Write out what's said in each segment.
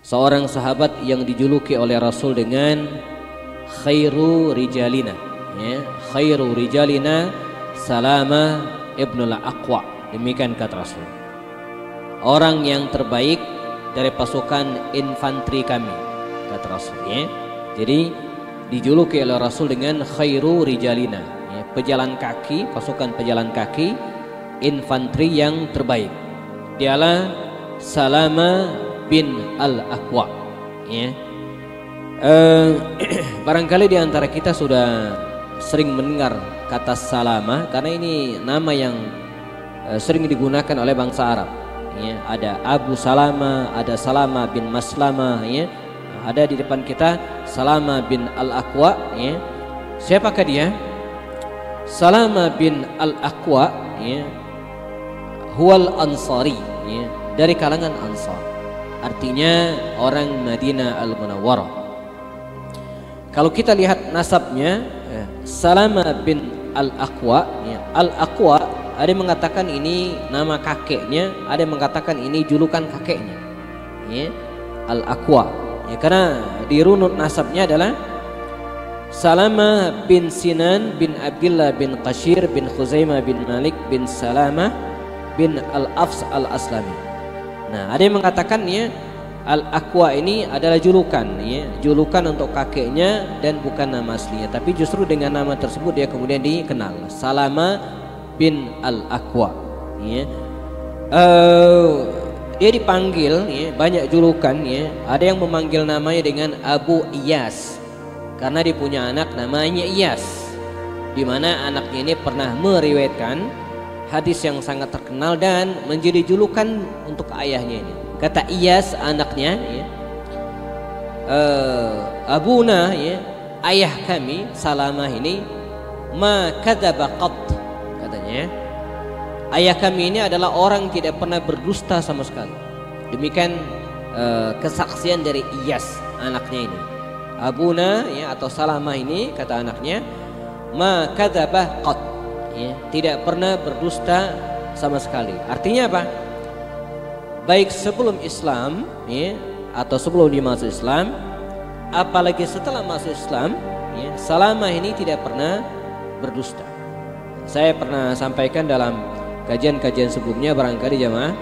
seorang sahabat yang dijuluki oleh Rasul dengan khairu rijalina, ya, khairu rijalina Salama ibnul Aqwa. Demikian kata Rasul, orang yang terbaik dari pasukan infanteri kami, kata Rasul, ya. Jadi dijuluki oleh Rasul dengan khairu rijalina, ya, pejalan kaki, pasukan pejalan kaki infanteri yang terbaik. Dialah Salama bin al-Aqwa, ya. Barangkali di antara kita sudah sering mendengar kata Salama, karena ini nama yang sering digunakan oleh bangsa Arab, ya. Ada Abu Salama, ada Salama bin Maslama, ya. Ada di depan kita Salama bin al-Aqwa, ya. Siapakah dia? Salama bin al-Aqwa, ya, huwal Ansari, ya, dari kalangan Ansar, artinya orang Madinah al-Munawwarah. Kalau kita lihat nasabnya, Salama bin al-Aqwa, ya, al-Aqwa, ada yang mengatakan ini nama kakeknya, ada yang mengatakan ini julukan kakeknya, ya, al-Aqwa, ya, karena di runut nasabnya adalah Salama bin Sinan bin Abdullah bin Qashir bin Khuzaimah bin Malik bin Salama bin al-Afs al-Aslami. Nah, ada yang mengatakan, ya, al-Aqwa ini adalah julukan, ya, julukan untuk kakeknya dan bukan nama aslinya, tapi justru dengan nama tersebut dia kemudian dikenal, Salama bin al-Aqwa, ya. Dia dipanggil, ya, banyak julukan, ya. Ada yang memanggil namanya dengan Abu Iyas karena dia punya anak namanya Iyas, di mana anaknya ini pernah meriwayatkan hadis yang sangat terkenal dan menjadi julukan untuk ayahnya ini. Kata Iyas anaknya, ya, abuna, ya, ayah kami Salamah ini ma kadzaba qat, katanya ayah kami ini adalah orang tidak pernah berdusta sama sekali. Demikian kesaksian dari Iyas anaknya ini. Abuna, ya, atau Salamah ini, kata anaknya, ma kadzaba qat, ya, tidak pernah berdusta sama sekali. Artinya apa? Baik sebelum Islam, ya, atau sebelum dia masuk Islam, apalagi setelah masuk Islam, ya, Salamah ini tidak pernah berdusta. Saya pernah sampaikan dalam kajian-kajian sebelumnya, barangkali jamaah,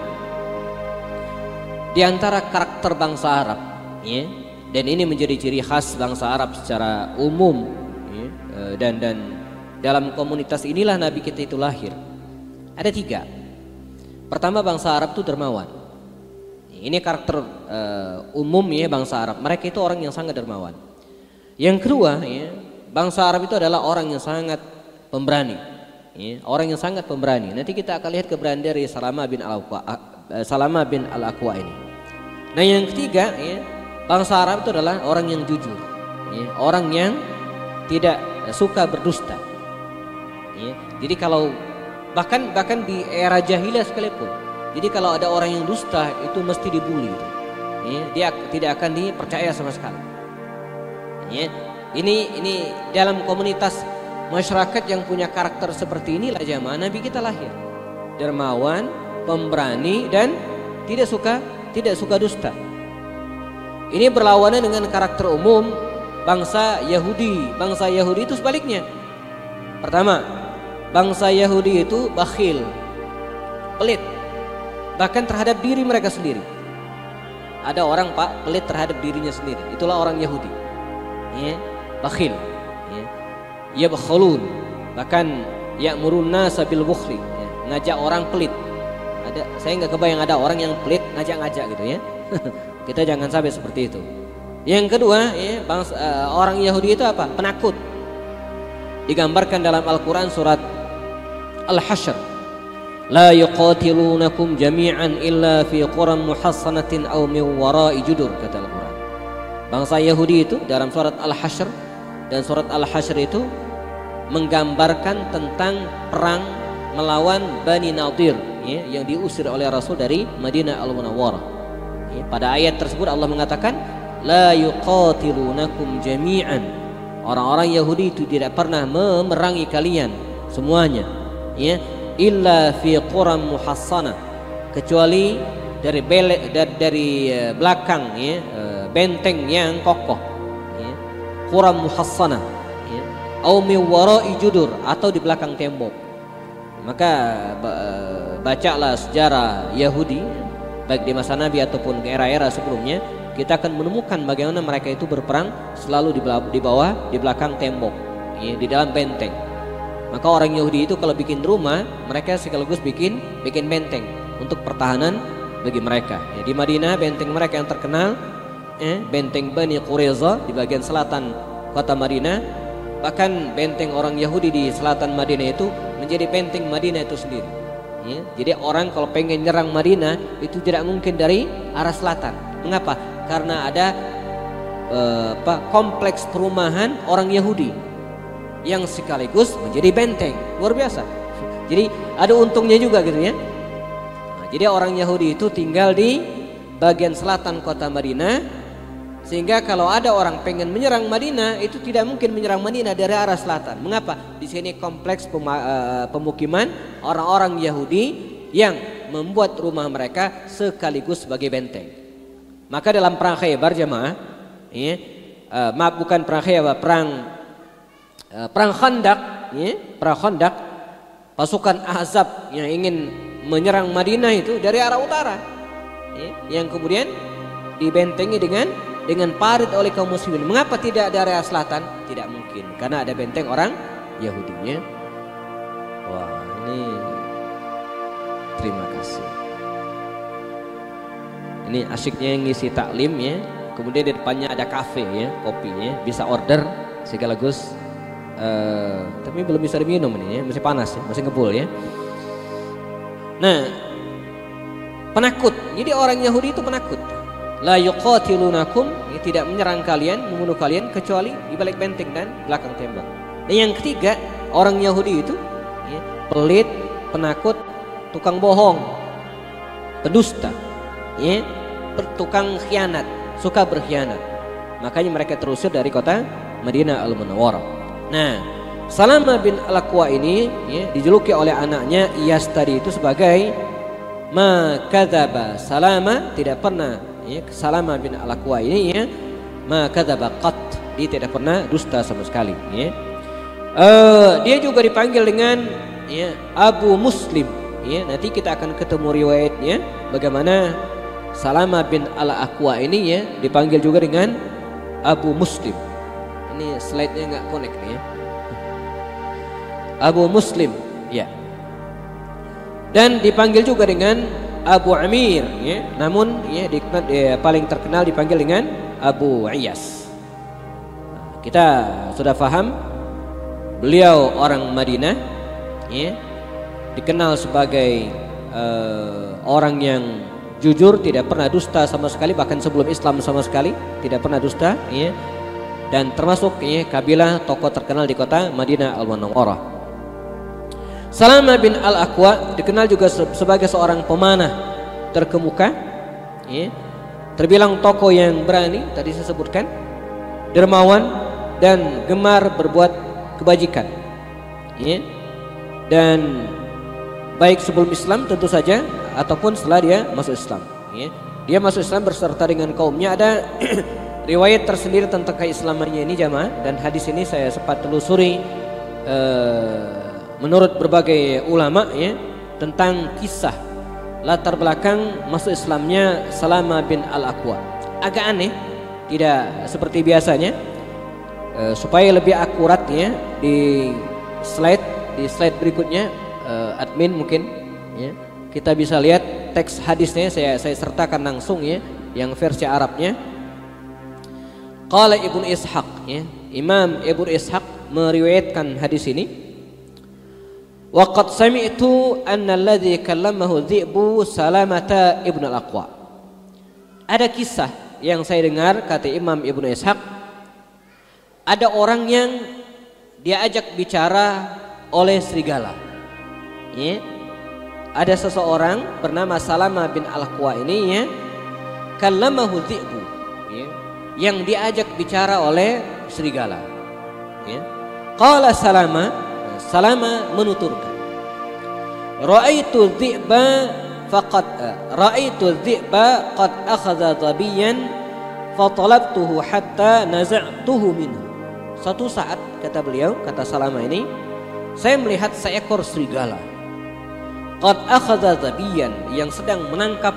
di antara karakter bangsa Arab, ya, dan ini menjadi ciri khas bangsa Arab secara umum, ya, dan dalam komunitas inilah Nabi kita itu lahir. Ada 3. Pertama, bangsa Arab itu dermawan. Ini karakter umum, ya, bangsa Arab. Mereka itu orang yang sangat dermawan. Yang kedua, ya, bangsa Arab itu adalah orang yang sangat pemberani, ya, orang yang sangat pemberani. Nanti kita akan lihat keberanian dari Salama bin al-Aqwa ini. Nah, yang ketiga, ya, bangsa Arab itu adalah orang yang jujur, ya, orang yang tidak suka berdusta, ya. Jadi kalau bahkan di era jahiliyah sekalipun, jadi kalau ada orang yang dusta itu mesti dibully, ya, dia tidak akan dipercaya sama sekali, ya. Ini dalam komunitas masyarakat yang punya karakter seperti inilah jamaah Nabi kita lahir, dermawan, pemberani, dan tidak suka dusta. Ini berlawanan dengan karakter umum bangsa Yahudi. Bangsa Yahudi itu sebaliknya. Pertama, bangsa Yahudi itu bakhil, pelit, bahkan terhadap diri mereka sendiri. Ada orang, Pak, pelit terhadap dirinya sendiri, itulah orang Yahudi, ya, bakhil, ya. Yabkhulun, bahkan ya'murun nasa bil bukhli, ya, ngajak orang pelit. Saya nggak kebayang ada orang yang pelit ngajak-ngajak gitu, ya. Kita jangan sampai seperti itu. Yang kedua, ya, orang Yahudi itu apa? Penakut. Digambarkan dalam Al-Quran surat Al-Hasyr, la yuqatilunakum jami'an illa fi quram muhassanatin aw min wara'i judur, kata Al-Quran. Bangsa Yahudi itu dalam surat Al-Hasyr, dan surat Al-Hasyr itu menggambarkan tentang perang melawan Bani Nadir, ya, yang diusir oleh Rasul dari Madinah al-Munawwarah, ya. Pada ayat tersebut Allah mengatakan la yuqatilunakum jami'an, orang-orang Yahudi itu tidak pernah memerangi kalian semuanya, ya, illa fi quram muhassana, kecuali belakang ya, benteng yang kokoh ya, quram muhassana ya, au min wara'i judur, atau di belakang tembok. Maka bacalah sejarah Yahudi baik di masa Nabi ataupun di era-era sebelumnya, kita akan menemukan bagaimana mereka itu berperang selalu di bawah, di belakang tembok ya, di dalam benteng. Maka orang Yahudi itu kalau bikin rumah, mereka sekaligus bikin benteng untuk pertahanan bagi mereka. Ya, di Madinah benteng mereka yang terkenal, benteng Bani Quraiza di bagian selatan kota Madinah. Bahkan benteng orang Yahudi di selatan Madinah itu menjadi benteng Madinah itu sendiri. Ya, jadi orang kalau pengen nyerang Madinah itu tidak mungkin dari arah selatan. Mengapa? Karena ada kompleks perumahan orang Yahudi yang sekaligus menjadi benteng. Luar biasa. Jadi ada untungnya juga gitu ya. Nah, jadi orang Yahudi itu tinggal di bagian selatan kota Madinah, sehingga kalau ada orang pengen menyerang Madinah itu tidak mungkin menyerang Madinah dari arah selatan. Mengapa? Di sini kompleks pemukiman orang-orang Yahudi yang membuat rumah mereka sekaligus sebagai benteng. Maka dalam perang Khaybar jemaah, ya, maaf bukan perang Khaybar, perang Khandaq, ya, perang Khandaq, pasukan Ahzab yang ingin menyerang Madinah itu dari arah utara, ya, yang kemudian dibentengi dengan parit oleh kaum muslimin. Mengapa tidak dari arah selatan? Tidak mungkin, karena ada benteng orang Yahudi. Ya. Wah, ini terima kasih. Ini asyiknya ngisi taklim ya. Kemudian di depannya ada kafe ya, kopi ya, bisa order sekaligus. Tapi belum bisa diminum ini ya, masih panas ya, masih ngebul ya. Nah, penakut. Jadi orang Yahudi itu penakut. La yuqatilunakum, ya, tidak menyerang kalian, membunuh kalian kecuali di balik benteng dan belakang tembok. Dan yang ketiga, orang Yahudi itu ya, pelit, penakut, tukang bohong, pendusta, ya, tukang khianat, suka berkhianat. Makanya mereka terusir dari kota Madinah Al-Munawwarah. Nah, Salama bin Al-Aqwa ini ya, dijuluki oleh anaknya Iyas tadi itu sebagai ma kadzaba Salama, tidak pernah ya, Salama bin Al-Aqwa ini ya, ma kadzaba qat, dia tidak pernah dusta sama sekali ya. Dia juga dipanggil dengan ya, Abu Muslim ya. Nanti kita akan ketemu riwayatnya bagaimana Salama bin Al-Aqwa ini ya dipanggil juga dengan Abu Muslim. Ini slide-nya nggak connect nih ya. Abu Muslim ya. Dan dipanggil juga dengan Abu Amir ya. Namun ya, paling terkenal dipanggil dengan Abu Iyas. Nah, kita sudah paham beliau orang Madinah ya. Dikenal sebagai orang yang jujur, tidak pernah dusta sama sekali, bahkan sebelum Islam sama sekali tidak pernah dusta ya. Dan termasuk ya, kabilah tokoh terkenal di kota Madinah Al-Munawwarah. Salama bin Al-Aqwa dikenal juga sebagai seorang pemanah terkemuka ya. Terbilang tokoh yang berani, tadi saya sebutkan, dermawan dan gemar berbuat kebajikan ya. Dan baik sebelum Islam tentu saja ataupun setelah dia masuk Islam ya. Dia masuk Islam berserta dengan kaumnya. Ada riwayat tersendiri tentang keislamannya ini jamaah, dan hadis ini saya sempat telusuri menurut berbagai ulama ya, tentang kisah latar belakang masuk Islamnya Salama bin Al-Aqwa. Agak aneh, tidak seperti biasanya. Supaya lebih akurat ya, di slide berikutnya admin mungkin ya, kita bisa lihat teks hadisnya, saya sertakan langsung ya, yang versi Arabnya. Qala Ibnu Ishaq ya, Imam Ibnu Ishaq meriwayatkan hadis ini. Wa qad sami'tu anna alladhi kallamahu dhi'bu Salamata Ibnu Al-Aqwa. Ada kisah yang saya dengar, kata Imam Ibnu Ishaq, ada orang yang diajak bicara oleh serigala. Ya. Ada seseorang bernama Salama bin Al-Aqwa ini ya, kallamahu dhi'bu ya, yang diajak bicara oleh serigala ya. Qala Salama menuturkan, ra'aitu dhi'ba faqad ra'aitu dhi'ba qad akhadha dhabiyan fatalabtuhu hatta naza'tuhu minhu. Suatu saat, kata beliau, kata Salama ini, saya melihat seekor serigala qad akhadha dhabiyan, yang sedang menangkap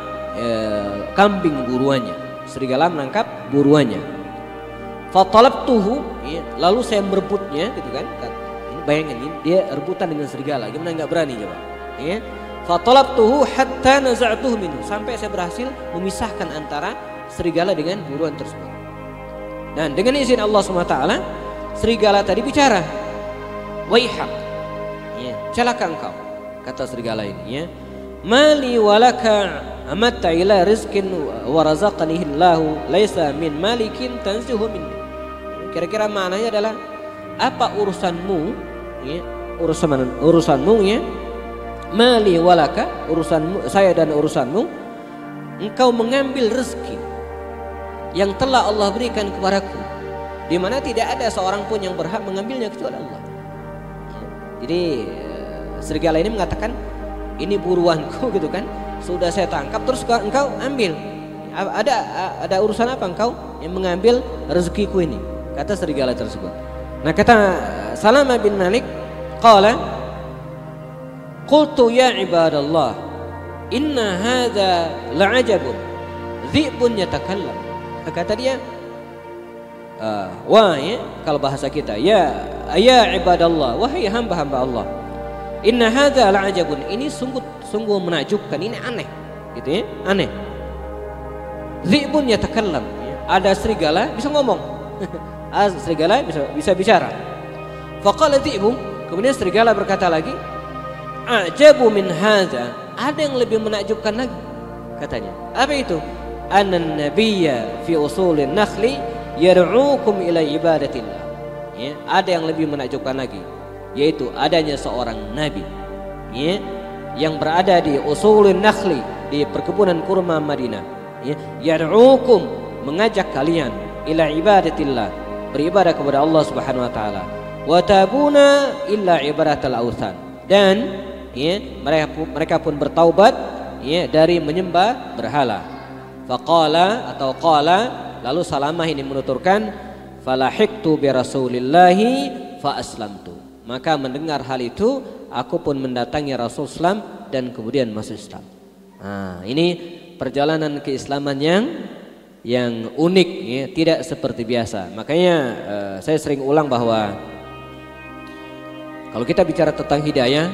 kambing buruannya. Serigala menangkap buruannya. Fatalabtuhu, ya, lalu saya merebutnya, gitu kan. Ini bayangin, ini dia rebutan dengan serigala, gimana nggak berani coba, ya. Fatalabtuhu hatta naza'tuhu minhu, sampai saya berhasil memisahkan antara serigala dengan buruan tersebut. Dan dengan izin Allah SWT, serigala tadi bicara, waihak, ya, celaka engkau, kata serigala ini, ya, mali walaka amatta ila rizkin wa razaqanihi Allahu laisa min malikin tanzihu minni. Kira-kira maknanya adalah, apa urusanmu, ya, urusanmu, ya, mali walaka, urusanmu, saya dan urusanmu, engkau mengambil rezeki yang telah Allah berikan kepadaku, di mana tidak ada seorang pun yang berhak mengambilnya kecuali Allah. Jadi serigala ini mengatakan, ini buruanku, gitu kan, sudah saya tangkap terus engkau ambil. Ada urusan apa engkau yang mengambil rezekiku ini, kata serigala tersebut. Nah, kata Salama bin Malik, qala qultu ya ibadallah inna hadza la'ajabun dhi'bun yatakallam. Kata dia, wah, ya, kalau bahasa kita, ya ibadallah, wahai hamba-hamba Allah, inna hadza la'ajabun, ini sungguh menakjubkan, ini aneh, gitu ya, aneh. Dhi'bun yatakallam, ada serigala bisa ngomong. Serigala bisa bicara. Faqala dhi'bu, kemudian serigala berkata lagi, ajabu min hadza, ada yang lebih menakjubkan lagi, katanya. Apa itu? Anan nabiyya fi usulin nakhli yar'ukum ila ibadatillah. Ya, ada yang lebih menakjubkan lagi, yaitu adanya seorang nabi, ya, yang berada di usulin nakhli, di perkebunan kurma Madinah, ya, yar'ukum, mengajak kalian ila ibadatillah, beribadah kepada Allah Subhanahu wa taala, wa tabuna illa ibadatal authan, dan, ya, mereka pun bertaubat, ya, dari menyembah berhala. Faqala atau qala, lalu Salamah ini menuturkan, falahiktu bi rasulillahi fa aslamtu, maka mendengar hal itu aku pun mendatangi Rasul Islam dan kemudian masuk Islam. Nah, ini perjalanan keislaman yang unik, ya, tidak seperti biasa. Makanya saya sering ulang bahwa kalau kita bicara tentang hidayah,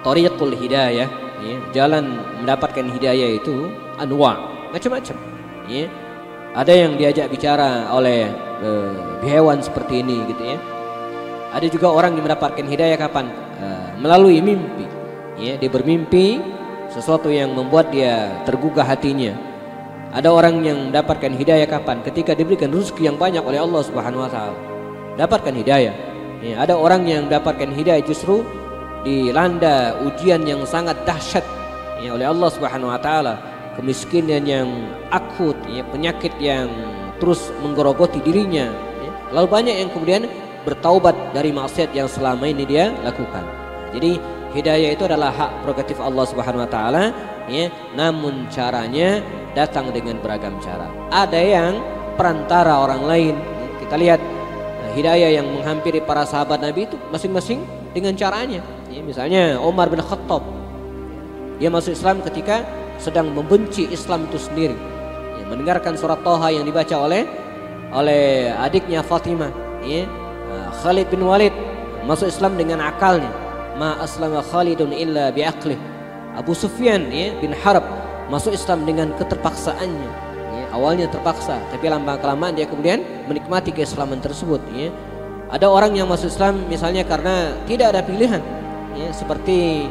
thariqul hidayah, ya, jalan mendapatkan hidayah itu anwa, macam-macam, ya. Ada yang diajak bicara oleh hewan seperti ini, gitu ya. Ada juga orang yang mendapatkan hidayah kapan? Melalui mimpi, ya, dia bermimpi sesuatu yang membuat dia tergugah hatinya. Ada orang yang mendapatkan hidayah kapan? Ketika diberikan rezeki yang banyak oleh Allah Subhanahu wa taala, dapatkan hidayah. Ya, ada orang yang mendapatkan hidayah justru dilanda ujian yang sangat dahsyat, ya, oleh Allah Subhanahu wa taala, kemiskinan yang akut, ya, penyakit yang terus menggerogoti dirinya, ya. Lalu banyak yang kemudian bertaubat dari maksiat yang selama ini dia lakukan. Jadi hidayah itu adalah hak prerogatif Allah Subhanahu wa taala, ya, namun caranya datang dengan beragam cara. Ada yang perantara orang lain, ya. Kita lihat hidayah yang menghampiri para sahabat Nabi itu masing-masing dengan caranya, ya. Misalnya Umar bin Khattab, dia masuk Islam ketika sedang membenci Islam itu sendiri, ya, mendengarkan surat Thaha yang dibaca oleh adiknya Fatimah, ya. Khalid bin Walid masuk Islam dengan akalnya, ma aslama Khalidun illa biaqlih. Abu Sufyan, ya, bin Harb masuk Islam dengan keterpaksaannya, ya. Awalnya terpaksa, tapi lama-kelamaan dia kemudian menikmati keislaman tersebut, ya. Ada orang yang masuk Islam misalnya karena tidak ada pilihan, ya, seperti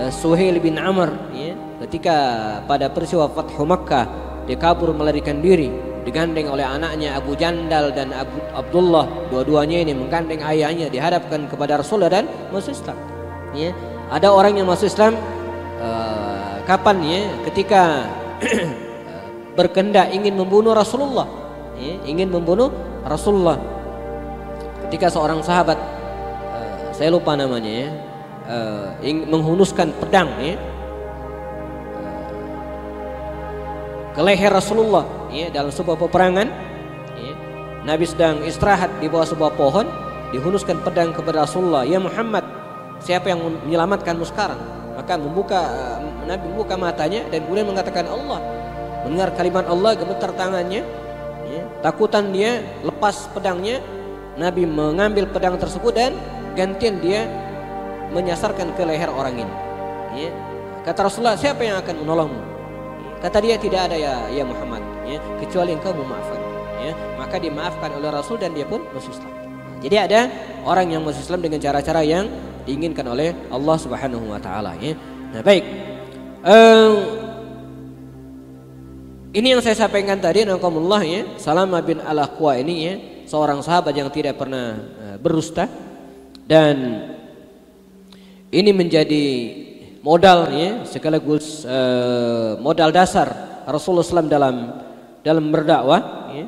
Suhail bin Amr, ya, ketika pada peristiwa Fathu Makkah dia kabur melarikan diri, digandeng oleh anaknya Abu Jandal dan Abu Abdullah, dua-duanya ini menggandeng ayahnya, dihadapkan kepada Rasulullah dan masuk Islam, ya. Ada orang yang masuk Islam kapan, ya, ketika berkehendak ingin membunuh Rasulullah, ya, ingin membunuh Rasulullah. Ketika seorang sahabat, saya lupa namanya, ya, menghunuskan pedang, ya, ke leher Rasulullah ya, dalam sebuah peperangan ya. Nabi sedang istirahat di bawah sebuah pohon, dihunuskan pedang kepada Rasulullah, ya Muhammad, siapa yang menyelamatkanmu sekarang? Maka Nabi membuka matanya dan kemudian mengatakan Allah. Mendengar kalimat Allah, gemetar tangannya ya. Takutan dia, lepas pedangnya. Nabi mengambil pedang tersebut dan gantian dia menyasarkan ke leher orang ini ya. Kata Rasulullah, siapa yang akan menolongmu? Kata dia, tidak ada ya Muhammad ya, kecuali engkau memaafkan ya. Maka dimaafkan oleh Rasul dan dia pun masuk Islam. Jadi ada orang yang masuk Islam dengan cara-cara yang diinginkan oleh Allah Subhanahu wa taala ya. Nah, baik. Ini yang saya sampaikan tadi, nakumullah ya. Salama bin Al-Aqwa ini ya, seorang sahabat yang tidak pernah berdusta, dan ini menjadi modal ya, sekaligus modal dasar Rasulullah SAW dalam berdakwah ya.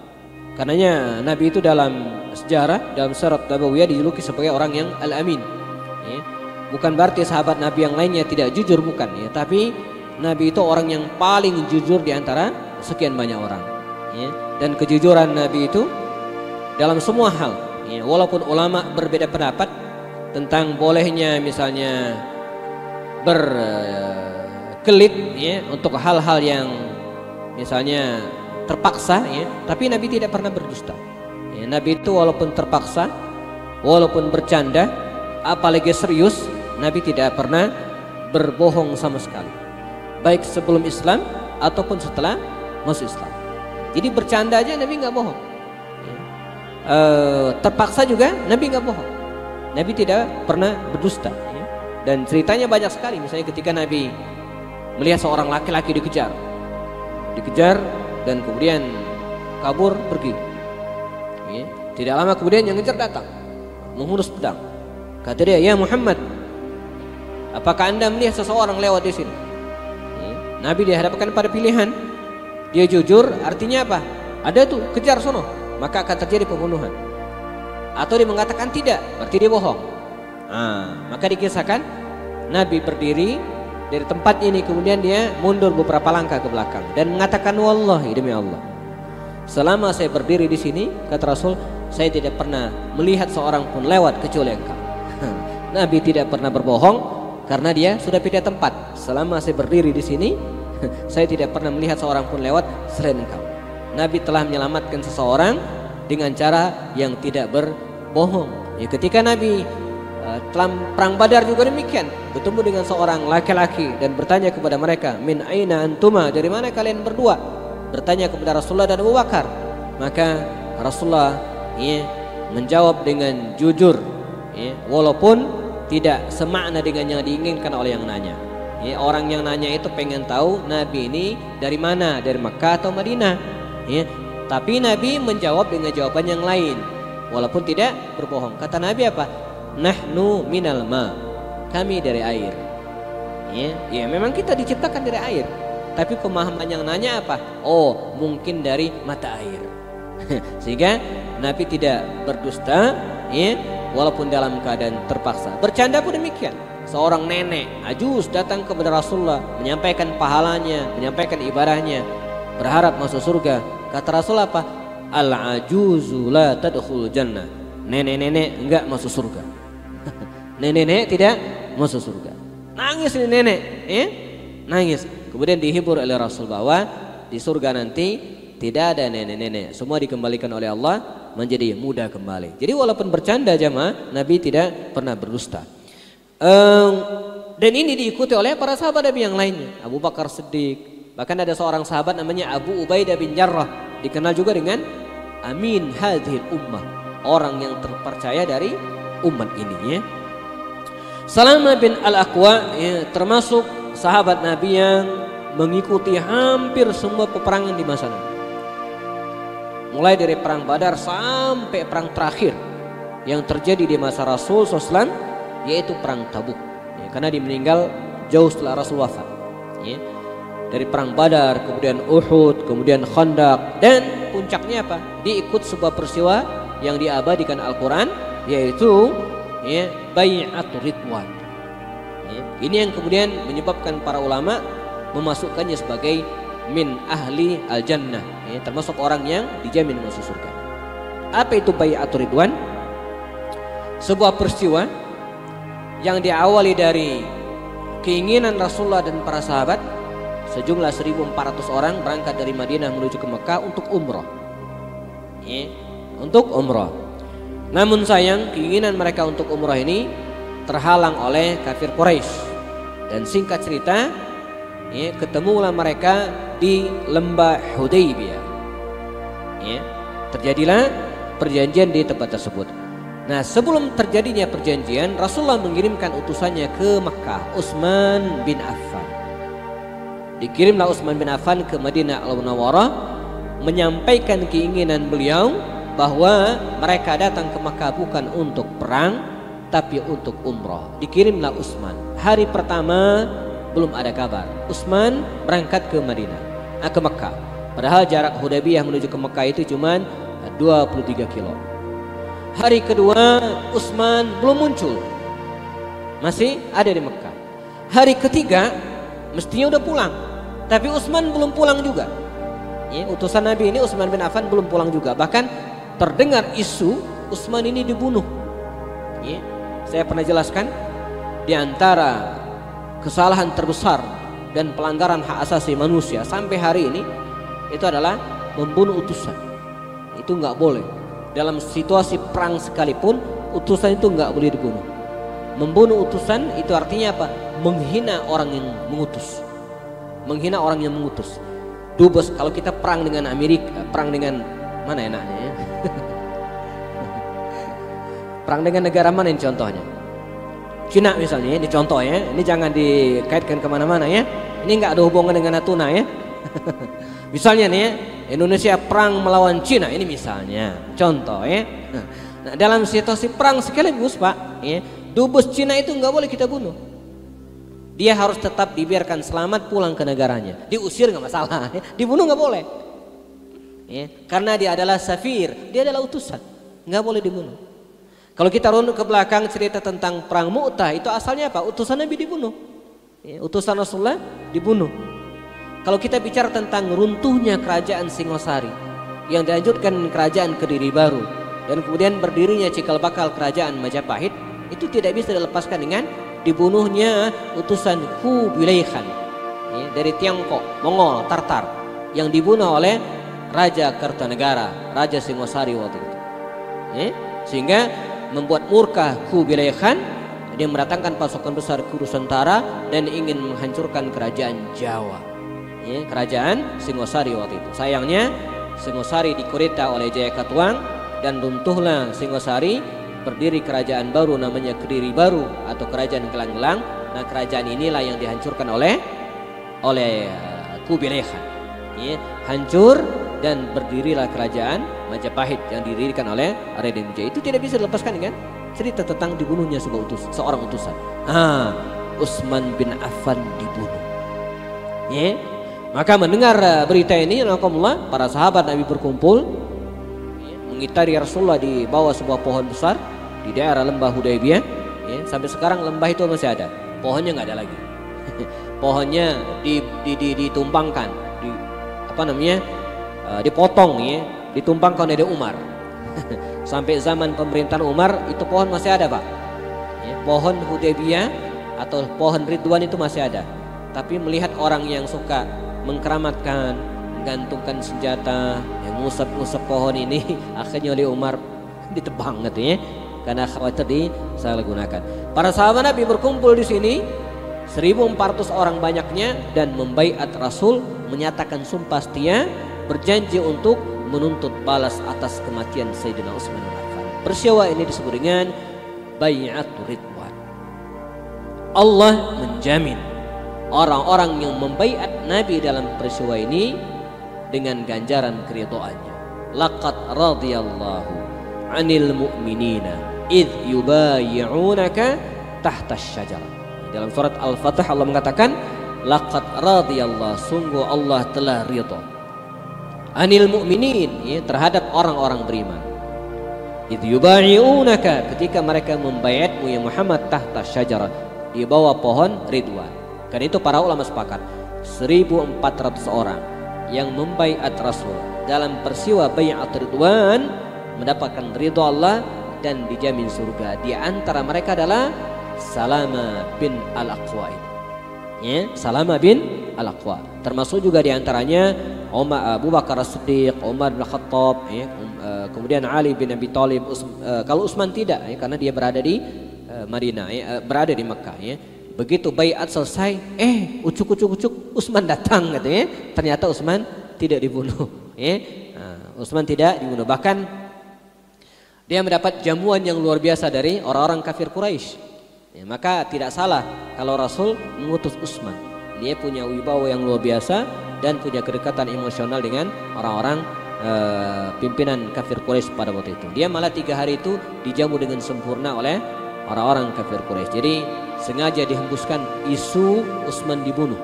Karenanya Nabi itu dalam sejarah, dalam syarat Nabawiyah dijuluki sebagai orang yang al-amin ya. Bukan berarti sahabat Nabi yang lainnya tidak jujur, bukan ya, tapi Nabi itu orang yang paling jujur di antara sekian banyak orang ya. Dan kejujuran Nabi itu dalam semua hal ya, walaupun ulama berbeda pendapat tentang bolehnya misalnya berkelit ya, untuk hal-hal yang misalnya terpaksa ya, tapi Nabi tidak pernah berdusta ya. Nabi itu walaupun terpaksa, walaupun bercanda, apalagi serius, Nabi tidak pernah berbohong sama sekali, baik sebelum Islam ataupun setelah masuk Islam. Jadi bercanda aja Nabi nggak bohong ya. Terpaksa juga Nabi nggak bohong. Nabi tidak pernah berdusta ya. Dan ceritanya banyak sekali. Misalnya ketika Nabi melihat seorang laki-laki dikejar dan kemudian kabur pergi ya. Tidak lama kemudian yang ngejar datang menghunus pedang. Kata dia, ya Muhammad, apakah anda melihat seseorang lewat di sini ya. Nabi dihadapkan pada pilihan, dia jujur artinya apa? Ada tuh, kejar sono, maka akan terjadi pembunuhan. Atau dia mengatakan tidak, berarti dia bohong. Maka dikisahkan Nabi berdiri dari tempat ini, kemudian dia mundur beberapa langkah ke belakang dan mengatakan, wallahi, demi Allah, selama saya berdiri di sini, kata Rasul, saya tidak pernah melihat seorang pun lewat kecuali engkau. Nabi tidak pernah berbohong karena dia sudah pindah tempat. Selama saya berdiri di sini, saya tidak pernah melihat seorang pun lewat selain engkau. Nabi telah menyelamatkan seseorang dengan cara yang tidak berbohong ya. Ketika Nabi dalam perang Badar juga demikian, bertemu dengan seorang laki-laki dan bertanya kepada mereka, min aina antuma, dari mana kalian berdua? Bertanya kepada Rasulullah dan Abu Bakar. Maka Rasulullah ya, menjawab dengan jujur ya, walaupun tidak semakna dengan yang diinginkan oleh yang nanya ya. Orang yang nanya itu pengen tahu Nabi ini dari mana, dari Makkah atau Madinah ya. Tapi Nabi menjawab dengan jawaban yang lain, walaupun tidak berbohong. Kata Nabi apa? Nahnu minal ma, kami dari air ya, memang kita diciptakan dari air. Tapi pemahaman yang nanya apa? Oh, mungkin dari mata air. Sehingga Nabi tidak berdusta ya, walaupun dalam keadaan terpaksa. Bercanda pun demikian. Seorang nenek ajus datang kepada Rasulullah, menyampaikan pahalanya, menyampaikan ibadahnya, berharap masuk surga. Kata Rasul apa? Al-ajuzu la tadkhul jannah. Nenek-nenek enggak masuk surga. Nenek-nenek tidak masuk surga. Nangis ini nenek ya? Nangis. Kemudian dihibur oleh Rasul bahwa di surga nanti tidak ada nenek-nenek, semua dikembalikan oleh Allah menjadi muda kembali. Jadi walaupun bercanda jamaah, Nabi tidak pernah berdusta. Dan ini diikuti oleh para sahabat Nabi yang lainnya. Abu Bakar Siddiq, bahkan ada seorang sahabat namanya Abu Ubaidah bin Jarrah, dikenal juga dengan Amin hadhil ummah, orang yang terpercaya dari umat ini ya. Salama bin Al-Aqwa ya, termasuk sahabat Nabi yang mengikuti hampir semua peperangan di masa Nabi. Mulai dari perang Badar sampai perang terakhir yang terjadi di masa Rasul SAW, yaitu perang Tabuk ya, karena dia meninggal jauh setelah Rasul wafat ya. Dari perang Badar, kemudian Uhud, kemudian Khandaq, dan puncaknya apa? Dia ikut sebuah peristiwa yang diabadikan Al-Quran, yaitu ya, Bai'atul Ridwan ya. Ini yang kemudian menyebabkan para ulama memasukkannya sebagai min ahli al-jannah, ya, termasuk orang yang dijamin masuk surga. Apa itu bai'atur ridwan? Sebuah peristiwa yang diawali dari keinginan Rasulullah dan para sahabat. Sejumlah 1.400 orang berangkat dari Madinah menuju ke Mekah untuk umrah, ya, untuk umrah. Namun sayang, keinginan mereka untuk umrah ini terhalang oleh kafir Quraisy. Dan singkat cerita, ya, ketemulah mereka di lembah Hudaybiyah, ya, terjadilah perjanjian di tempat tersebut. Nah, sebelum terjadinya perjanjian, Rasulullah mengirimkan utusannya ke Makkah, Utsman bin Affan. Dikirimlah Utsman bin Affan ke Madinah Al-Munawwarah menyampaikan keinginan beliau bahwa mereka datang ke Makkah bukan untuk perang tapi untuk umrah. Dikirimlah Utsman. Hari pertama belum ada kabar. Utsman berangkat ke Madinah, ke Makkah. Padahal jarak Hudaybiyah menuju ke Makkah itu cuma 23 kilo. Hari kedua Utsman belum muncul, masih ada di Makkah. Hari ketiga mestinya udah pulang, tapi Utsman belum pulang juga. Ya, utusan Nabi ini Utsman bin Affan belum pulang juga. Bahkan terdengar isu Utsman ini dibunuh. Ya, saya pernah jelaskan, di antara kesalahan terbesar dan pelanggaran hak asasi manusia sampai hari ini itu adalah membunuh utusan. Itu nggak boleh. Dalam situasi perang sekalipun utusan itu nggak boleh dibunuh. Membunuh utusan itu artinya apa? Menghina orang yang mengutus. Menghina orang yang mengutus. Dubes, kalau kita perang dengan Amerika, perang dengan mana enaknya ya? Perang dengan negara mana ini contohnya? Cina misalnya, ini contoh ya. Ini jangan dikaitkan kemana-mana ya. Ini nggak ada hubungan dengan Natuna ya. Misalnya nih ya, Indonesia perang melawan Cina, ini misalnya contoh ya. Nah, dalam situasi perang sekaligus Pak, ya, dubes Cina itu nggak boleh kita bunuh. Dia harus tetap dibiarkan selamat pulang ke negaranya. Diusir nggak masalah, ya. Dibunuh nggak boleh, ya, karena dia adalah safir, dia adalah utusan, nggak boleh dibunuh. Kalau kita runut ke belakang cerita tentang perang Mu'tah, itu asalnya apa? Utusan Nabi dibunuh, ya, utusan Rasulullah dibunuh. Kalau kita bicara tentang runtuhnya kerajaan Singosari yang dilanjutkan kerajaan Kediri Baru dan kemudian berdirinya cikal bakal kerajaan Majapahit, itu tidak bisa dilepaskan dengan dibunuhnya utusan Kubilai Khan, ya, dari Tiongkok, Mongol, Tartar, yang dibunuh oleh Raja Kertanegara, Raja Singosari waktu itu, ya, sehingga membuat murka Kubilai Khan. Dia mendatangkan pasukan besar ke Nusantara dan ingin menghancurkan kerajaan Jawa, ya, kerajaan Singosari waktu itu. Sayangnya Singosari dikudeta oleh Jayakatwang dan runtuhlah Singosari, berdiri kerajaan baru namanya Kediri Baru atau kerajaan Gelang-Gelang. Nah, kerajaan inilah yang dihancurkan oleh Kubilai Khan, ya, hancur dan berdirilah kerajaan Majapahit yang didirikan oleh Raden Wijaya. Itu tidak bisa dilepaskan dengan cerita tentang dibunuhnya seorang utusan. Utsman bin Affan dibunuh, ya. Maka mendengar berita ini, alhamdulillah, para sahabat Nabi berkumpul, ya, mengitari Rasulullah di bawah sebuah pohon besar di daerah lembah Hudaybiyah, ya. Sampai sekarang lembah itu masih ada, pohonnya nggak ada lagi. Pohonnya ditumpangkan, dipotong, ya, ditumpangkan oleh Umar. Sampai zaman pemerintahan Umar itu pohon masih ada Pak, ya, pohon Hudaybiyah atau pohon Ridwan itu masih ada. Tapi melihat orang yang suka mengkeramatkan, menggantungkan senjata, yang ngusap-ngusap pohon ini, akhirnya oleh Umar ditebang gitu, ya, karena khawatir disalahgunakan. Para sahabat Nabi berkumpul di sini, 1.400 orang banyaknya, dan membaiat Rasul, menyatakan sumpah setia, berjanji untuk menuntut balas atas kematian Sayyidina Utsman bin Affan. Peristiwa ini disebut dengan bai'atur ridwan. Allah menjamin orang-orang yang membaiat Nabi dalam peristiwa ini dengan ganjaran keridhaannya. Laqad radhiyallahu 'anil mu'minina id yubayyi'unaka tahta asy-syajarah. Dalam surat Al-Fatih Allah mengatakan laqad radhiyallahu, sungguh Allah telah ridha, 'anil mu'minin, ya, terhadap orang-orang beriman. Id yubayyi'unaka, ketika mereka membaiatmu ya Muhammad tahta asy-syajarah, di bawah pohon Ridwan. Karena itu para ulama sepakat 1.400 orang yang membaiat Rasul dalam peristiwa bai'at ridwan mendapatkan ridha Allah dan dijamin surga. Di antara mereka adalah Salama bin Al-Aqwa. Ya, Salama bin Al-Aqwa. Termasuk juga di antaranya Abu Bakar As-Siddiq, Umar bin Khattab, ya, kemudian Ali bin Abi Thalib. Kalau Utsman tidak, ya, karena dia berada di Madinah, ya, berada di Makkah. Ya. Begitu baiat selesai, ucuk Utsman datang, katanya. Ternyata Utsman tidak dibunuh. Ya. Utsman tidak dibunuh. Bahkan dia mendapat jamuan yang luar biasa dari orang-orang kafir Quraisy. Ya, maka tidak salah kalau Rasul mengutus Utsman. Dia punya wibawa yang luar biasa dan punya kedekatan emosional dengan orang-orang pimpinan kafir Quraisy pada waktu itu. Dia malah 3 hari itu dijamu dengan sempurna oleh orang-orang kafir Quraisy. Jadi sengaja dihembuskan isu Utsman dibunuh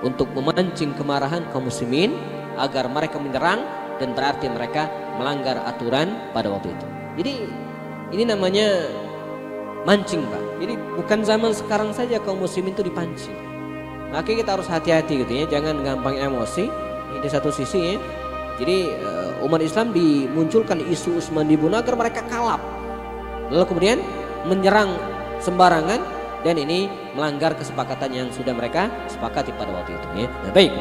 untuk memancing kemarahan kaum muslimin agar mereka menyerang dan berarti mereka melanggar aturan pada waktu itu. Jadi ini namanya mancing, Pak. Jadi bukan zaman sekarang saja kaum muslimin itu dipancing. Makanya kita harus hati-hati gitu ya, jangan gampang emosi. Di satu sisi ya. Jadi umat Islam dimunculkan isu Utsman dibunuh agar mereka kalap. Lalu kemudian menyerang sembarangan dan ini melanggar kesepakatan yang sudah mereka sepakati pada waktu itu ya. Nah, baik.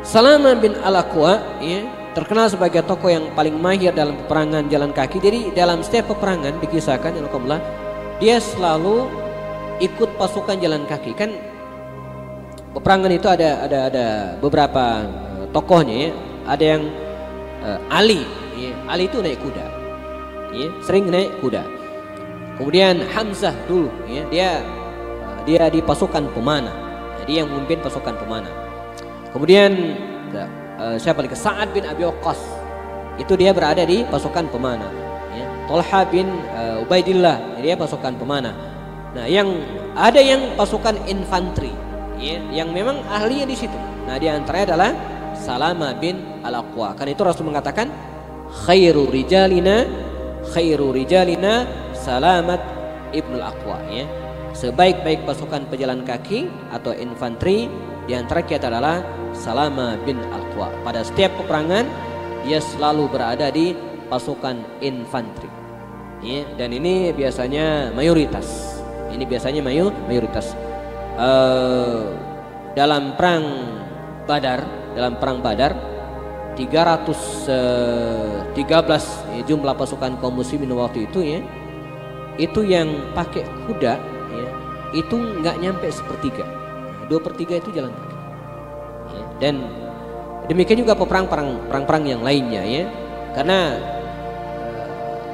Salama bin Al-Aqwa ya, terkenal sebagai tokoh yang paling mahir dalam peperangan jalan kaki. Jadi dalam setiap peperangan dikisahkan alhamdulillah dia selalu ikut pasukan jalan kaki. Kan peperangan itu ada beberapa tokohnya ya. Ada yang Ali ya. Ali itu naik kuda ya, sering naik kuda. Kemudian Hamzah dulu ya, dia di pasukan pemanah. Dia yang memimpin pasukan pemanah. Kemudian siapa lagi? Sa'ad bin Abi Waqqas. Itu dia berada di pasukan pemanah. Ya. Tolha bin Ubaidillah, dia pasukan pemanah. Nah, ada yang pasukan infanteri, ya, yang memang ahlinya di situ. Nah, di antaranya adalah Salama bin Al-Aqwa. Kan itu Rasul mengatakan khairu rijalina Salamat ibnul Aqwa. Ya. Sebaik-baik pasukan pejalan kaki atau infanteri di antara kita adalah Salama bin Al-Aqwa. Pada setiap peperangan dia selalu berada di pasukan infanteri. Ya, dan ini biasanya mayoritas. Mayoritas. Dalam perang Badar 313 ya, jumlah pasukan kaum muslimin waktu itu ya. Itu yang pakai kuda ya, itu nggak nyampe 1/3. 2/3 itu jalan kaki. Ya, dan demikian juga perang-perang yang lainnya ya. Karena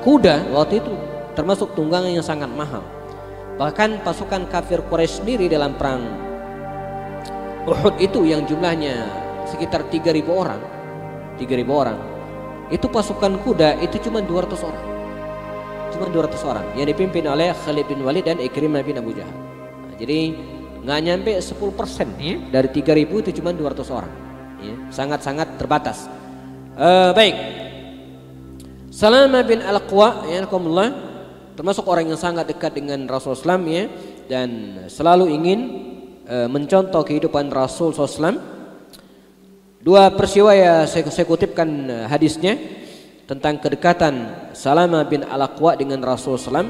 kuda waktu itu termasuk tunggangan yang sangat mahal. Bahkan pasukan kafir Quraisy sendiri dalam perang Uhud itu yang jumlahnya sekitar 3.000 orang. Itu pasukan kuda itu cuma 200 orang. Yang dipimpin oleh Khalid bin Walid dan Ikrimah bin Abu Jahal. Nah, jadi nggak nyampe 10% ya. Dari 3.000 itu cuma 200 orang. Ya, sangat-sangat terbatas. Baik. Salama bin Al-Aqwa ya, termasuk orang yang sangat dekat dengan Rasulullah SAW ya, dan selalu ingin mencontoh kehidupan Rasul SAW. Dua peristiwa ya saya kutipkan hadisnya tentang kedekatan Salama bin Al-Aqwa dengan Rasul SAW.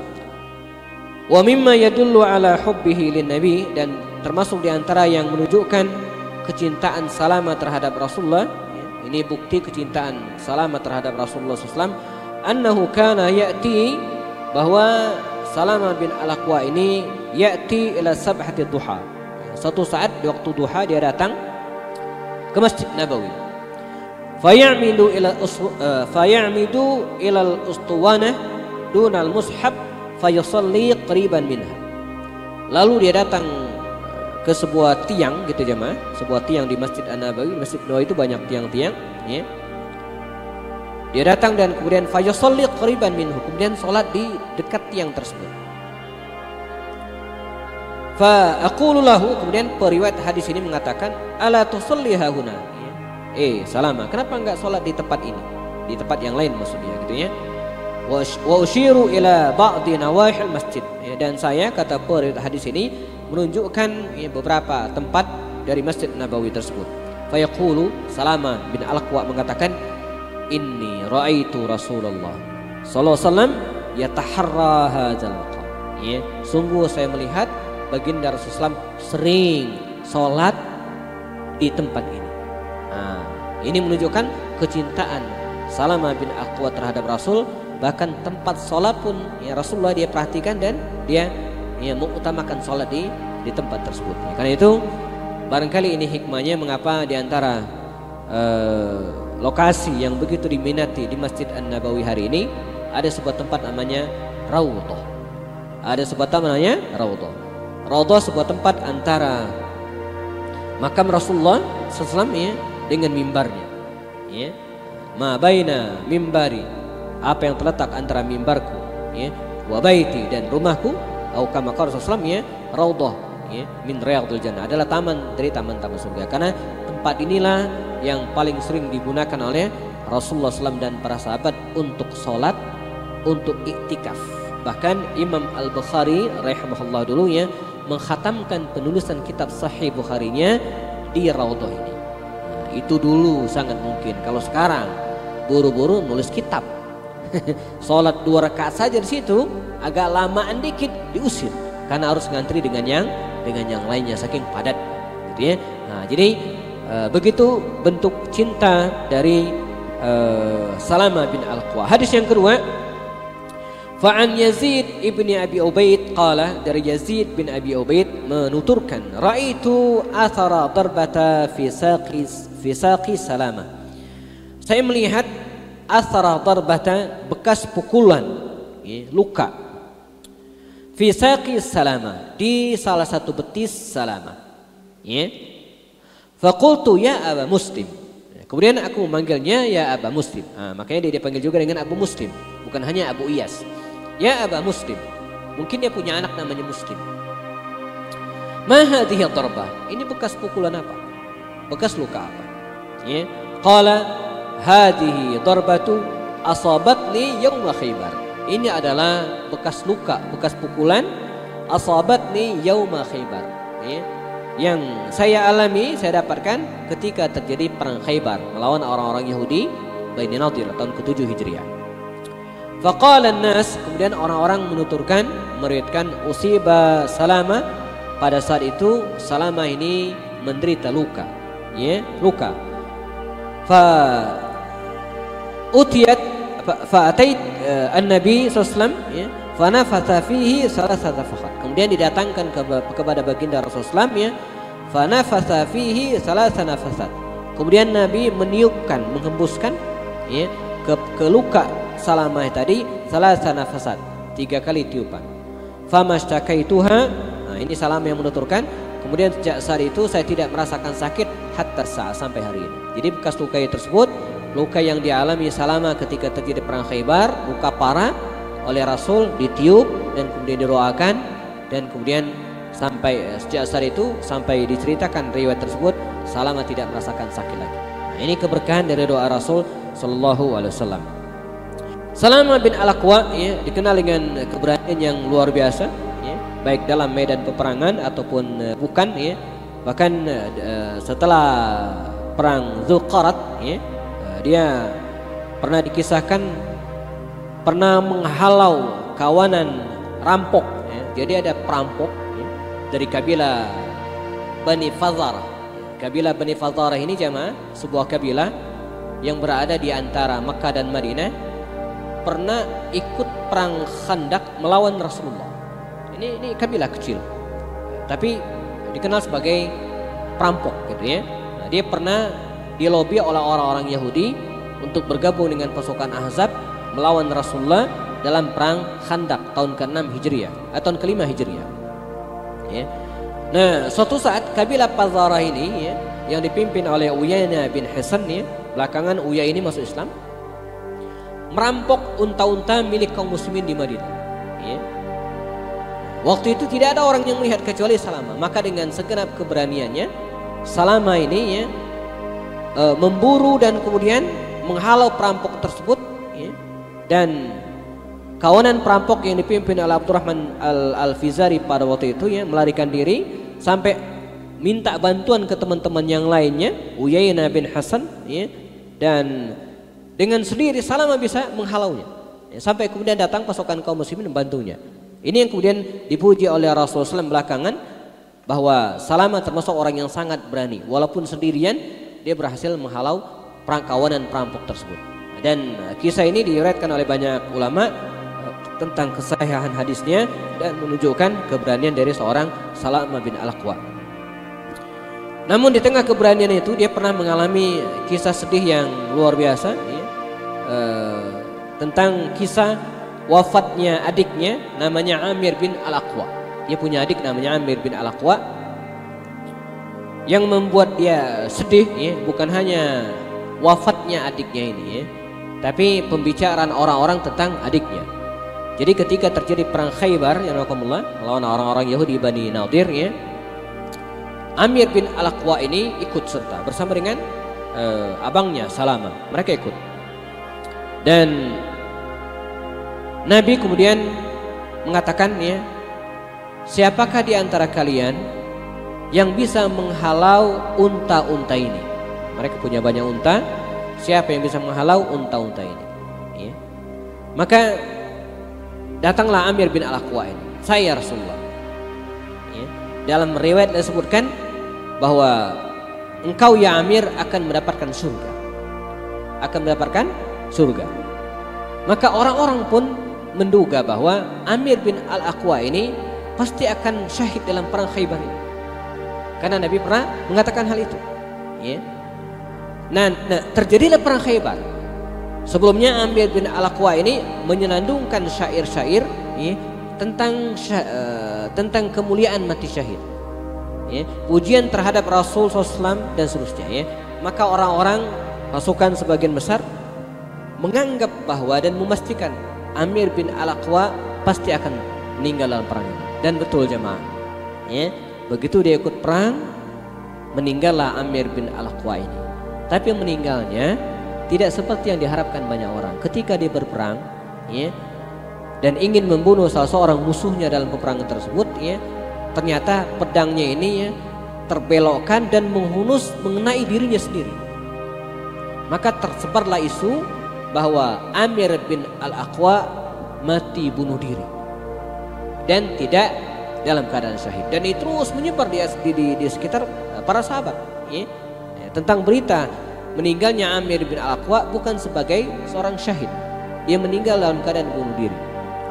Wa mimma yadullu ala hubbihi lin nabi, dan termasuk diantara yang menunjukkan kecintaan Salama terhadap Rasulullah. Ini bukti kecintaan Salama terhadap Rasulullah SAW. Annahu kana ya'ti, bahwa Salama bin Al-Aqwa ini ya'ti ila sabhati duha. Satu saat di waktu duha dia datang ke Masjid Nabawi. Fayamidu ila al-ustuwanah dunal mushab fayusalli qariban minha. Lalu dia datang ke sebuah tiang gitu jemaah, sebuah tiang di Masjid An-Nabawi. Masjid Nabawi itu banyak tiang-tiang ya. Dia datang dan kemudian fayusalli qariban minhu, kemudian salat di dekat tiang tersebut. Fa aqulu lahu, kemudian periwayat hadis ini mengatakan ala tusalli hahuna. Salama, kenapa enggak salat di tempat ini? Di tempat yang lain maksudnya gitu ya. Wa usyiru ila ba'di nawahil masjid. Ya, dan saya, kata periwayat hadis ini, menunjukkan ya, beberapa tempat dari Masjid Nabawi tersebut. Fayaqulu, Salama bin Al-Aqwa mengatakan, inni ra'aitu Rasulullah sallallahu alaihi wasallam yataharra hadzal maqam. Ya, sungguh saya melihat baginda Rasulullah sering sholat di tempat ini. Nah, ini menunjukkan kecintaan Salama bin Aqwa terhadap Rasul. Bahkan tempat sholat pun ya Rasulullah dia perhatikan dan dia mengutamakan sholat di tempat tersebut. Ya, karena itu barangkali ini hikmahnya mengapa di antara lokasi yang begitu diminati di Masjid An-Nabawi hari ini ada sebuah tempat namanya Raudhah. Ada sebuah tempat namanya Raudhah. Raudhah sebuah tempat antara makam Rasulullah SAW ya, dengan mimbarnya. Ya. Ma baina mimbari, apa yang terletak antara mimbarku ya, wa baiti, dan rumahku, atau kama qala Rasulullah ya, Raudhah ya, min riyadil jannah, adalah taman dari taman-taman surga. Karena tempat inilah yang paling sering digunakan oleh Rasulullah SAW dan para sahabat untuk sholat, untuk iktikaf. Bahkan Imam Al-Bukhari rahimahullah dulu ya mengkhatamkan penulisan kitab Sahih Bukharinya di Raudhah ini. Nah, itu dulu sangat mungkin. Kalau sekarang buru-buru nulis kitab, sholat 2 rakaat saja di situ agak lamaan dikit diusir karena harus ngantri dengan yang lainnya saking padat, gitu ya. Nah, jadi begitu bentuk cinta dari Salama bin Al-Aqwa. Hadis yang kedua, fa'an Yazid ibni Abi Ubaid qala, dari Yazid bin Abi Ubaid menuturkan, ra'aitu athara darbata fi saqi Salama. Saya melihat athara darbata, bekas pukulan ya, luka, fi saqi Salama, di salah satu betis Salama ya. Faqultu ya Aba Muslim. Kemudian aku memanggilnya ya Aba Muslim. Makanya dia dipanggil juga dengan Abu Muslim, bukan hanya Abu Iyas. Ya Aba Muslim. Mungkin dia punya anak namanya Muslim. Ma hadhihi darbah? Ini bekas pukulan apa? Bekas luka apa? Ya. Qala hadhihi darbatu asabatni yauma Khaybar. Ini adalah bekas luka, bekas pukulan asabatni yauma Khaybar. Ya. Yang saya alami, saya dapatkan ketika terjadi perang Khaybar melawan orang-orang Yahudi Bani Nadir tahun ke-7 Hijriah. Faqala an-nas, kemudian orang-orang menuturkan, meriwayatkan, usiba Salama, pada saat itu Salama ini menderita luka, ya, luka. Fa atait an-nabi sallallahu alaihi wasallam ya, fanafatha fihi salasata fakhat. Kemudian didatangkan kepada baginda Rasulullah SAW ya, fanafatha fihi salasata nafasat. Kemudian Nabi meniupkan, menghembuskan ya, ke luka Salamah tadi salasata nafasat, 3 kali tiupan. Famastakaituha, nah ini Salamah yang menuturkan, kemudian sejak saat itu saya tidak merasakan sakit hatta saat sampai hari ini. Jadi bekas luka tersebut, luka yang dialami Salamah ketika terjadi perang Khaybar, luka parah oleh Rasul, ditiup dan kemudian didoakan, dan kemudian sampai sejak saat itu sampai diceritakan riwayat tersebut Salamah tidak merasakan sakit lagi. Nah, ini keberkahan dari doa Rasul sallallahu alaihi wasallam. Salama bin Al-Aqwa ya, dikenal dengan keberanian yang luar biasa ya, baik dalam medan peperangan ataupun bukan ya. Bahkan setelah perang Dzulqarat ya, dia pernah dikisahkan pernah menghalau kawanan rampok ya. Jadi ada perampok ya, dari kabilah Bani Fazarah. Kabilah Bani Fazarah ini jamaah sebuah kabilah yang berada di antara Makkah dan Madinah, pernah ikut perang Khandaq melawan Rasulullah. Ini kabilah kecil, tapi dikenal sebagai perampok gitu ya. Nah, dia pernah dilobi oleh orang-orang Yahudi untuk bergabung dengan pasukan Ahzab melawan Rasulullah dalam perang Khandaq tahun ke-6 Hijriah atau tahun ke-5 Hijriah. Ya. Nah, suatu saat kabilah Fazarah ini ya, yang dipimpin oleh Uyainah bin Hisan ya, belakangan Uyainah ini masuk Islam, merampok unta-unta milik kaum muslimin di Madinah. Ya. Waktu itu tidak ada orang yang melihat kecuali Salamah. Maka dengan segenap keberaniannya Salamah ini ya, memburu dan kemudian menghalau perampok tersebut ya. Dan kawanan perampok yang dipimpin oleh Abdurrahman Al-Fizari pada waktu itu ya melarikan diri sampai minta bantuan ke teman-teman yang lainnya, Uyainah bin Hasan, ya, dan dengan sendiri Salamah bisa menghalaunya, ya, sampai kemudian datang pasukan kaum muslimin membantunya. Ini yang kemudian dipuji oleh Rasulullah SAW belakangan, bahwa Salamah termasuk orang yang sangat berani, walaupun sendirian dia berhasil menghalau perang kawanan perampok tersebut. Dan kisah ini diriwayatkan oleh banyak ulama tentang kesahihan hadisnya dan menunjukkan keberanian dari seorang Salamah bin Al-Aqwa. Namun di tengah keberanian itu dia pernah mengalami kisah sedih yang luar biasa, ya, tentang kisah wafatnya adiknya namanya Amir bin Al-Aqwa. Dia punya adik namanya Amir bin Al-Aqwa. Yang membuat dia sedih, ya, bukan hanya wafatnya adiknya ini, ya, tapi pembicaraan orang-orang tentang adiknya. Jadi ketika terjadi perang Khaybar yang melawan orang-orang Yahudi Bani Nadir, ya, Amir bin Al-Aqwa ini ikut serta bersama dengan abangnya Salamah. Mereka ikut. Dan Nabi kemudian mengatakan, ya, siapakah di antara kalian yang bisa menghalau unta-unta ini? Mereka punya banyak unta. Siapa yang bisa menghalau unta-unta ini? Ya. Maka datanglah Amir bin Al-Aqwa ini. Saya Rasulullah. Ya. Dalam riwayat disebutkan bahwa engkau ya Amir akan mendapatkan surga. Akan mendapatkan surga. Maka orang-orang pun menduga bahwa Amir bin Al-Aqwa ini pasti akan syahid dalam perang Khaybar ini. Karena Nabi pernah mengatakan hal itu. Ya. Nah, terjadilah perang Khaybar. Sebelumnya Amir bin Al-Aqwa ini menyenandungkan syair-syair, ya, tentang kemuliaan mati syahid, ya, pujian terhadap Rasul SAW dan seterusnya, ya. Maka orang-orang pasukan sebagian besar menganggap bahwa dan memastikan Amir bin Al-Aqwa pasti akan meninggal dalam perang ini. Dan betul jemaah, ya, begitu dia ikut perang, meninggallah Amir bin Al-Aqwa ini. Tapi meninggalnya tidak seperti yang diharapkan banyak orang. Ketika dia berperang, ya, dan ingin membunuh salah seorang musuhnya dalam peperangan tersebut, ya, ternyata pedangnya ini, ya, terbelokkan dan menghunus mengenai dirinya sendiri. Maka tersebarlah isu bahwa Amir bin Al-Aqwa mati bunuh diri dan tidak dalam keadaan syahid. Dan itu terus menyebar di sekitar para sahabat, ya, tentang berita meninggalnya Amir bin Al-Aqwa bukan sebagai seorang syahid, dia meninggal dalam keadaan bunuh diri.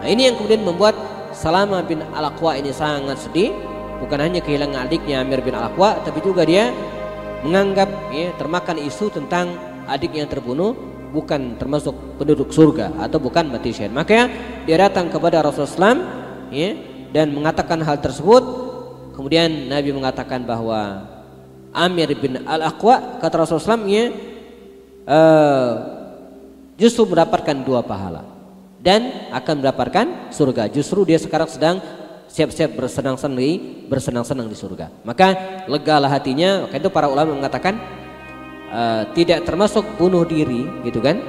Nah, ini yang kemudian membuat Salamah bin Al-Aqwa ini sangat sedih. Bukan hanya kehilangan adiknya Amir bin Al-Aqwa, tapi juga dia menganggap, ya, termakan isu tentang adik yang terbunuh bukan termasuk penduduk surga atau bukan mati syahid. Maka dia datang kepada Rasulullah SAW, ya, dan mengatakan hal tersebut. Kemudian Nabi mengatakan bahwa Amir bin Al-Aqwa, kata Rasulullah SAW, ya, justru mendapatkan 2 pahala dan akan mendapatkan surga. Justru dia sekarang sedang siap-siap bersenang-senang di surga. Maka legalah hatinya. Maka itu para ulama mengatakan tidak termasuk bunuh diri, gitu kan.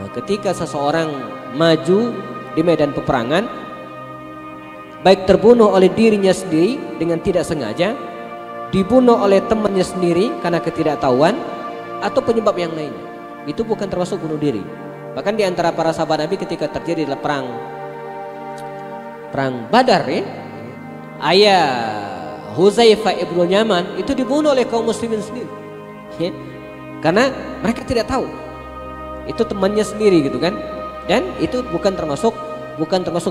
Nah, ketika seseorang maju di medan peperangan, baik terbunuh oleh dirinya sendiri dengan tidak sengaja, dibunuh oleh temannya sendiri karena ketidaktahuan, atau penyebab yang lainnya, itu bukan termasuk bunuh diri. Bahkan di antara para sahabat Nabi ketika terjadi perang Badar, ya, ayah Huzaifah ibnu Yaman itu dibunuh oleh kaum muslimin sendiri, ya, karena mereka tidak tahu itu temannya sendiri, gitu kan. Dan itu bukan termasuk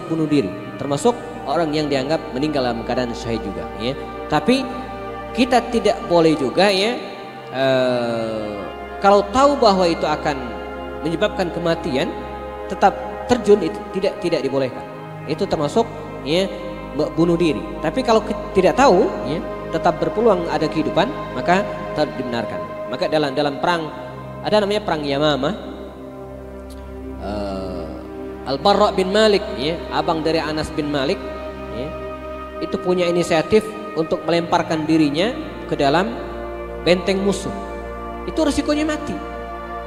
bunuh diri, termasuk orang yang dianggap meninggal dalam keadaan syahid juga, ya. Tapi kita tidak boleh juga, ya, kalau tahu bahwa itu akan menyebabkan kematian, tetap terjun, itu tidak dibolehkan. Itu termasuk, ya, bunuh diri. Tapi kalau tidak tahu, ya, tetap berpeluang ada kehidupan, maka tetap dibenarkan. Maka dalam perang ada namanya perang Yamamah, Al-Barra bin Malik, ya, abang dari Anas bin Malik, ya, itu punya inisiatif untuk melemparkan dirinya ke dalam benteng musuh. Itu risikonya mati,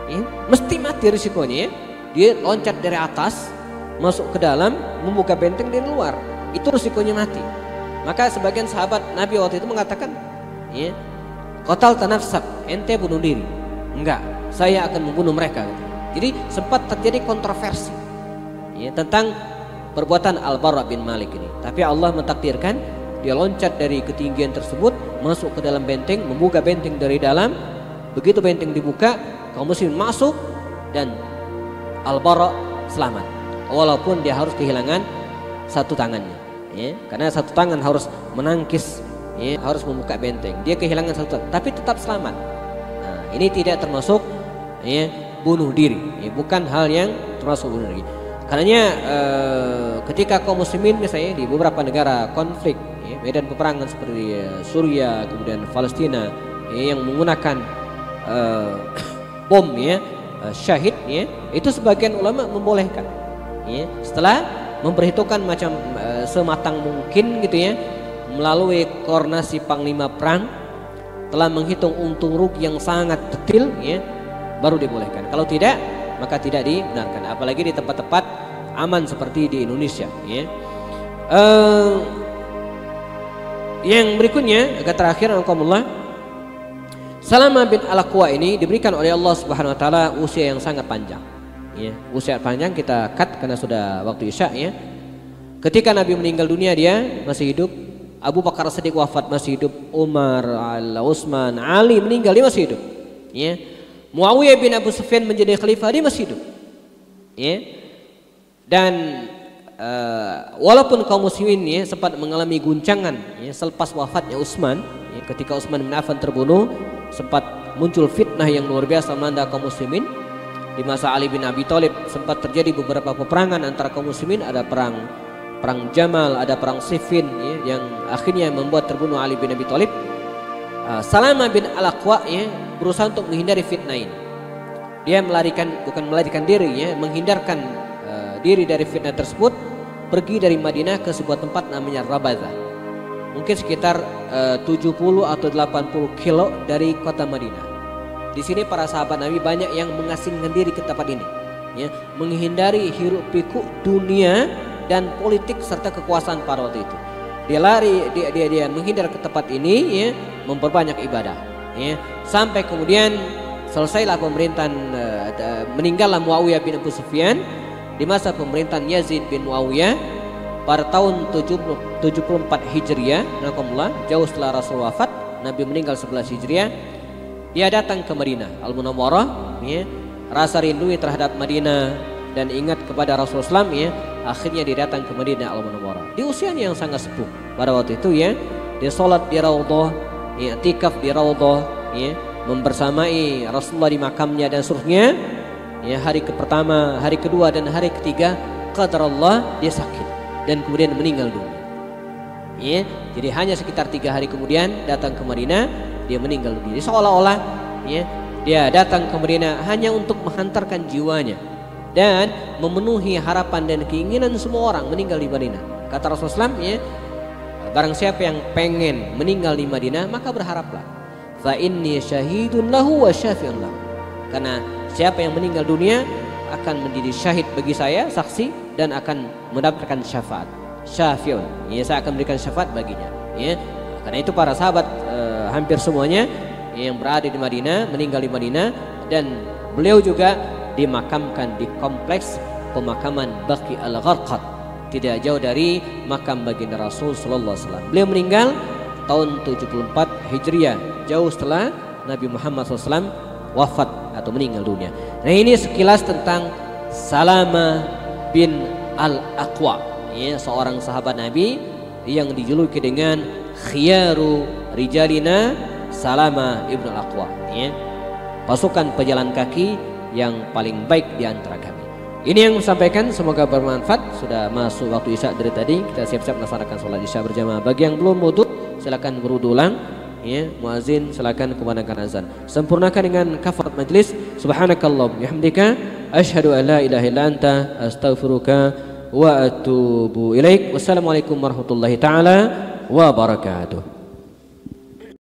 ya, mesti mati risikonya, ya. Dia loncat dari atas masuk ke dalam, membuka benteng dari luar, itu risikonya mati. Maka sebagian sahabat Nabi waktu itu mengatakan, ya, qatalta nafsak, ente bunuh diri. Enggak, saya akan membunuh mereka. Jadi sempat terjadi kontroversi ya, tentang perbuatan Al-Bara bin Malik ini. Tapi Allah mentakdirkan dia loncat dari ketinggian tersebut, masuk ke dalam benteng, membuka benteng dari dalam. Begitu benteng dibuka, kaum muslimin masuk dan Al-Bara selamat. Walaupun dia harus kehilangan satu tangannya ya, karena satu tangan harus menangkis ya, harus membuka benteng. Dia kehilangan satu tangan, tapi tetap selamat. Nah, ini tidak termasuk ya, bunuh diri ya, bukan hal yang termasuk bunuh diri. Karenanya ketika kaum muslimin misalnya di beberapa negara konflik ya, medan peperangan seperti Suriah, kemudian Palestina ya, yang menggunakan bom ya, syahid ya, itu sebagian ulama membolehkan ya, setelah memperhitungkan macam sematang mungkin gitu ya, melalui koordinasi panglima perang, telah menghitung untung rugi yang sangat detail ya, baru dibolehkan. Kalau tidak, maka tidak dibenarkan, apalagi di tempat-tempat aman seperti di Indonesia ya. Yang berikutnya agak terakhir, alhamdulillah, Salama bin Al-Aqwa ini diberikan oleh Allah Subhanahu wa taala usia yang sangat panjang ya. Usia panjang kita cut karena sudah waktu Isya ya. Ketika Nabi meninggal dunia dia masih hidup, Abu Bakar Siddiq wafat masih hidup, Umar, Utsman, Ali meninggal dia masih hidup ya. Muawiyah bin Abu Sufyan menjadi khalifah dia masih hidup ya. Dan walaupun kaum muslimin ya, sempat mengalami guncangan ya, selepas wafatnya Utsman ya, ketika Utsman bin Affan terbunuh, sempat muncul fitnah yang luar biasa melanda kaum muslimin. Di masa Ali bin Abi Thalib sempat terjadi beberapa peperangan antara kaum muslimin, ada perang Jamal, ada perang Siffin ya, yang akhirnya membuat terbunuh Ali bin Abi Thalib. Salama bin Al-Aqwa ya, berusaha untuk menghindari fitnah ini. Dia bukan melarikan diri ya, menghindarkan diri dari fitnah tersebut, pergi dari Madinah ke sebuah tempat namanya Rabazah, mungkin sekitar 70 atau 80 kilo dari kota Madinah. Di sini para sahabat Nabi banyak yang mengasingkan diri ke tempat ini ya, menghindari hiruk pikuk dunia dan politik serta kekuasaan pada waktu itu. Dia lari, dia menghindar ke tempat ini ya, memperbanyak ibadah ya, sampai kemudian selesailah pemerintahan, meninggallah Muawiyah bin Abu Sufyan. Di masa pemerintahan Yazid bin Muawiyah pada tahun 74 Hijriah, jauh setelah Rasul wafat, Nabi meninggal 11 Hijriah. Dia datang ke Madinah Al-Munawwarah ya, rasa rindu terhadap Madinah dan ingat kepada Rasulullah SAW ya, akhirnya dia datang ke Madinah Al-Munawwarah di usianya yang sangat sepuh pada waktu itu ya. Dia sholat di Raudhah, i'tikaf di Raudhah ya, membersamai Rasulullah di makamnya dan seterusnya ya. Hari pertama, hari kedua dan hari ketiga qadarullah dia sakit dan kemudian meninggal dunia ya. Jadi hanya sekitar 3 hari kemudian datang ke Madinah, dia meninggal dunia. Seolah-olah ya, dia datang ke Madinah hanya untuk menghantarkan jiwanya dan memenuhi harapan dan keinginan semua orang meninggal di Madinah. Kata Rasulullah SAW ya, barang siapa yang pengen meninggal di Madinah maka berharaplah, fa inni syahidun lahu wa syafi'un lahu, karena siapa yang meninggal dunia akan menjadi syahid bagi saya, saksi, dan akan mendapatkan syafaat. Syafi'un ya, saya akan memberikan syafaat baginya ya. Karena itu para sahabat hampir semuanya yang berada di Madinah meninggal di Madinah, dan beliau juga dimakamkan di kompleks pemakaman Baqi Al-Gharqad, tidak jauh dari makam baginda Rasul sallallahu alaihi wasallam. Beliau meninggal tahun 74 Hijriah, jauh setelah Nabi Muhammad SAW wafat atau meninggal dunia. Nah, ini sekilas tentang Salama bin Al-Aqwa ya, seorang sahabat Nabi yang dijuluki dengan khiyaru rijalina Salama ibn Al-Aqwa ya, pasukan pejalan kaki yang paling baik di antara kami. Ini yang sampaikan, semoga bermanfaat. Sudah masuk waktu Isya dari tadi, kita siap-siap melaksanakan sholat Isya berjamaah. Bagi yang belum wudhu silakan berwudhu ulang ya. Muazin silakan kumandangkan azan. Sempurnakan dengan kafarat majlis. Subhanakallahumma bihamdika asyhadu an la ilaha illa anta astaghfiruka wa atubu ilaik. Wassalamualaikum warahmatullahi taala wabarakatuh.